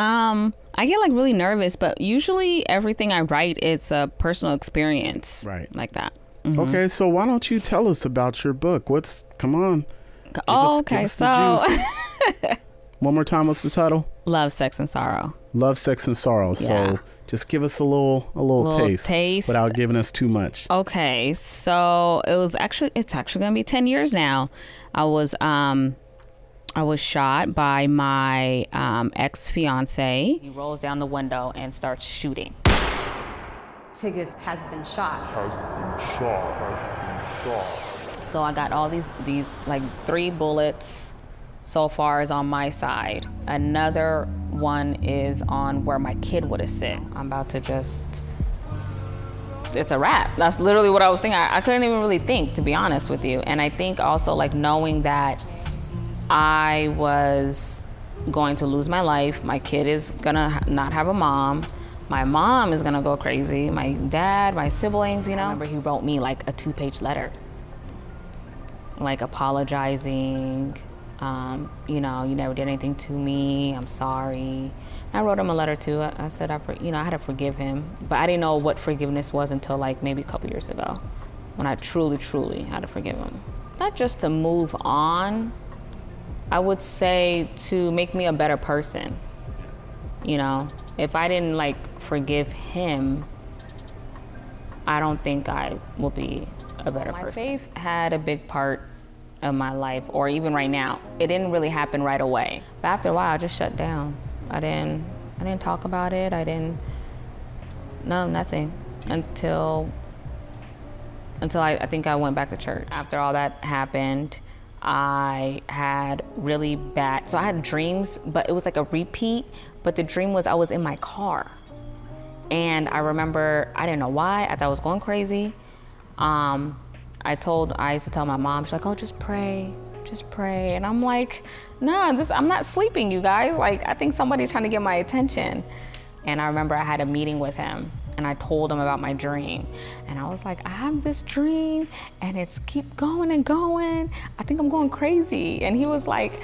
I get like really nervous, but usually everything I write, it's a personal experience. Right. Like that. Okay, so why don't you tell us about your book? Come on. Okay, so one more time, what's the title? Love, Sex, and Sorrow. Love, Sex, and Sorrow. Yeah. So just give us a little taste without giving us too much. Okay, so it's actually gonna be 10 years now. I was shot by my ex-fiance. He rolls down the window and starts shooting. Tigest has been shot. So I got all these like 3 bullets so far is on my side. Another one is on where my kid would have sit. I'm about to it's a wrap. That's literally what I was thinking. I couldn't even really think, to be honest with you. And I think also like knowing that I was going to lose my life. My kid is gonna not have a mom. My mom is gonna go crazy. My dad, my siblings, I remember he wrote me like a 2-page letter. Like apologizing, you never did anything to me, I'm sorry. I wrote him a letter too. I said, I had to forgive him. But I didn't know what forgiveness was until like maybe a couple years ago, when I truly, truly had to forgive him. Not just to move on, I would say to make me a better person. If I didn't like forgive him, I don't think I will be a better person. My faith had a big part of my life, or even right now. It didn't really happen right away. But after a while, I just shut down. I didn't talk about it. Nothing until I think I went back to church. After all that happened, I had really bad, so I had dreams, but it was like a repeat, but the dream was I was in my car. And I remember, I didn't know why, I thought I was going crazy. I used to tell my mom, she's like, oh, just pray. And I'm like, nah, I'm not sleeping, you guys. Like, I think somebody's trying to get my attention. And I remember I had a meeting with him and I told him about my dream. And I was like, I have this dream and it's keep going and going. I think I'm going crazy. And he was like,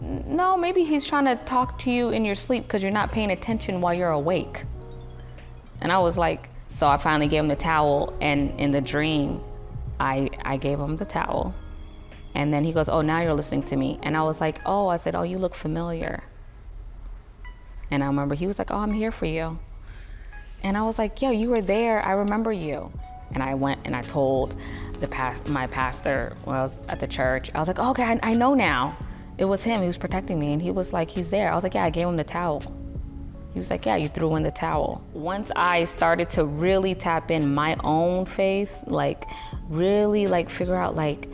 no, maybe he's trying to talk to you in your sleep because you're not paying attention while you're awake. And I was like, so I finally gave him the towel, and in the dream, I gave him the towel. And then he goes, oh, now you're listening to me. And I was like, oh, I said, oh, you look familiar. And I remember he was like, oh, I'm here for you. And I was like, yo, you were there, I remember you. And I went and I told my pastor when I was at the church, I was like, oh, okay, I know now. It was him, he was protecting me. And he was like, he's there. I was like, yeah, I gave him the towel. He was like, yeah, you threw in the towel. Once I started to really tap in my own faith, like really like figure out like,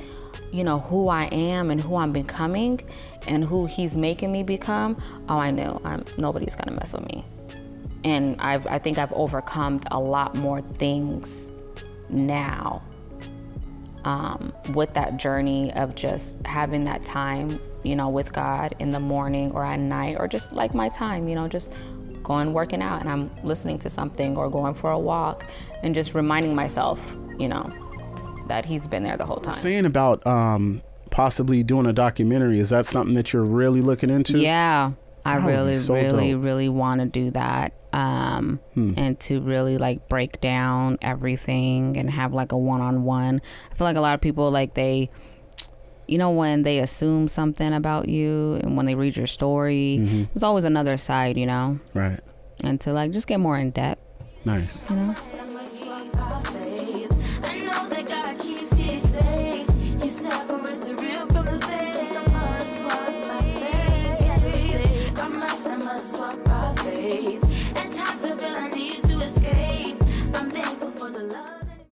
who I am and who I'm becoming and who he's making me become, oh, I knew nobody's gonna mess with me. And I think I've overcome a lot more things now with that journey of just having that time, with God in the morning or at night, or just like my time, just going working out and I'm listening to something or going for a walk and just reminding myself, that he's been there the whole time. Saying about possibly doing a documentary, is that something that you're really looking into? Yeah, I really want to do that. And to really like break down everything and have like a one-on-one. I feel like a lot of people like when they assume something about you and when they read your story, there's always another side, Right. And to like just get more in depth. Nice.